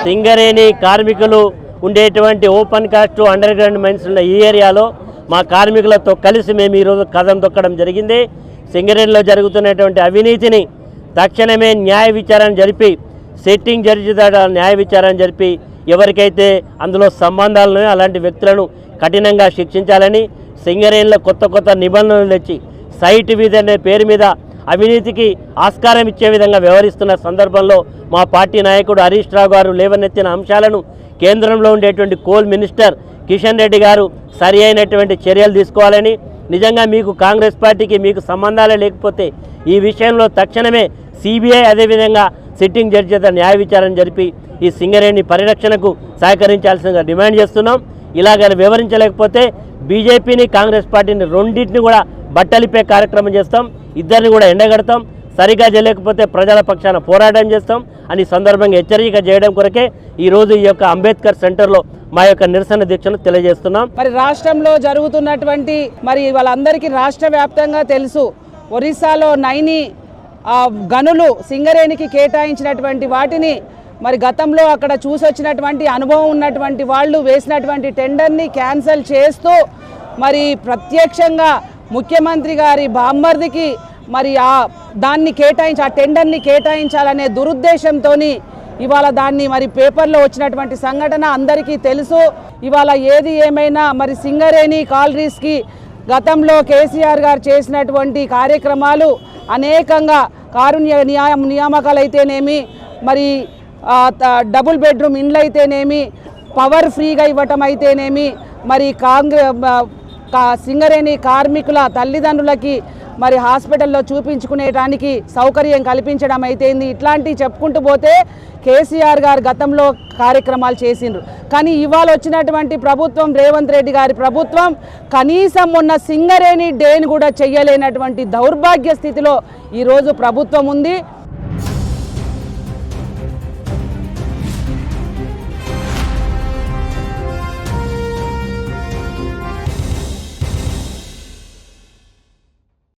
సింగరేణి కార్మికులు ఉండేటువంటి open cast underground mines ఉన్న ఈ ఏరియాలో మా కార్మికులతో కలిసి మేము ఈరోజు కదం తొక్కడం జరిగింది. సింగరేణిలో జరుగుతున్నటువంటి అవినీతిని తక్షణమే న్యాయ విచారణ జరిపి సిట్టింగ్ జడ్జి ద్వారా న్యాయ విచారణ జరిపి ఎవరికైతే అందులో సంబంధాలు ఉన్నాయో అలాంటి వ్యక్తులను కఠినంగా శిక్షించాలని, సింగరేణిలో కొత్త నిబంధనలు తెచ్చి సైట్ అనే పేరు మీద అవినీతికి ఆస్కారం ఇచ్చే విధంగా వ్యవహరిస్తున్న సందర్భంలో మా పార్టీ నాయకుడు హరీష్ రావు గారు లేవనెత్తిన అంశాలను కేంద్రంలో ఉండేటువంటి కోల్ మినిస్టర్ కిషన్ రెడ్డి గారు సరి అయినటువంటి చర్యలు తీసుకోవాలని, నిజంగా మీకు కాంగ్రెస్ పార్టీకి మీకు సంబంధాలే లేకపోతే ఈ విషయంలో తక్షణమే సిబిఐ అదేవిధంగా సిట్టింగ్ జడ్జి చేత న్యాయ విచారణ జరిపి ఈ సింగరేణి పరిరక్షణకు సహకరించాల్సిందిగా డిమాండ్ చేస్తున్నాం. ఇలాగ వివరించలేకపోతే బీజేపీని కాంగ్రెస్ పార్టీని రెండింటిని కూడా బట్టలిపే కార్యక్రమం చేస్తాం, ఇద్దరిని కూడా ఎండగడతాం, సరిగా చేయలేకపోతే ప్రజల పక్షాన పోరాటం చేస్తాం అని సందర్భంగా హెచ్చరిక చేయడం కొరకే ఈరోజు ఈ యొక్క అంబేద్కర్ సెంటర్లో మా యొక్క నిరసన దీక్షను తెలియజేస్తున్నాం. మరి రాష్ట్రంలో జరుగుతున్నటువంటి మరి వాళ్ళందరికీ రాష్ట్ర వ్యాప్తంగా తెలుసు, ఒరిస్సాలో నైని గనులు సింగరేణికి కేటాయించినటువంటి వాటిని మరి గతంలో అక్కడ చూసొచ్చినటువంటి అనుభవం ఉన్నటువంటి వాళ్ళు వేసినటువంటి టెండర్ని క్యాన్సిల్ చేస్తూ మరి ప్రత్యక్షంగా ముఖ్యమంత్రి గారి బామ్మర్దికి మరి దాన్ని ఆ టెండర్ని కేటాయించాలనే దురుద్దేశంతో ఇవాళ దాన్ని మరి పేపర్లో వచ్చినటువంటి సంఘటన అందరికీ తెలుసు. ఇవాళ ఏది ఏమైనా మరి సింగరేణి కాలరీస్కి గతంలో కేసీఆర్ గారు చేసినటువంటి కార్యక్రమాలు అనేకంగా కారుణ్య నియామకాలు అయితేనేమి, మరి డబుల్ బెడ్రూమ్ ఇండ్లు అయితేనేమి, పవర్ ఫ్రీగా ఇవ్వటం అయితేనేమి, మరి సింగరేణి కార్మికుల తల్లిదండ్రులకి మరి హాస్పిటల్లో చూపించుకునేటానికి సౌకర్యం కల్పించడం అయితేంది, ఇట్లాంటివి చెప్పుకుంటూ పోతే కేసీఆర్ గారు గతంలో కార్యక్రమాలు చేసిండ్రు. కానీ ఇవాళ వచ్చినటువంటి ప్రభుత్వం రేవంత్ రెడ్డి గారి ప్రభుత్వం కనీసం ఉన్న సింగరేణి డేని కూడా చెయ్యలేనటువంటి దౌర్భాగ్య స్థితిలో ఈరోజు ప్రభుత్వం ఉంది.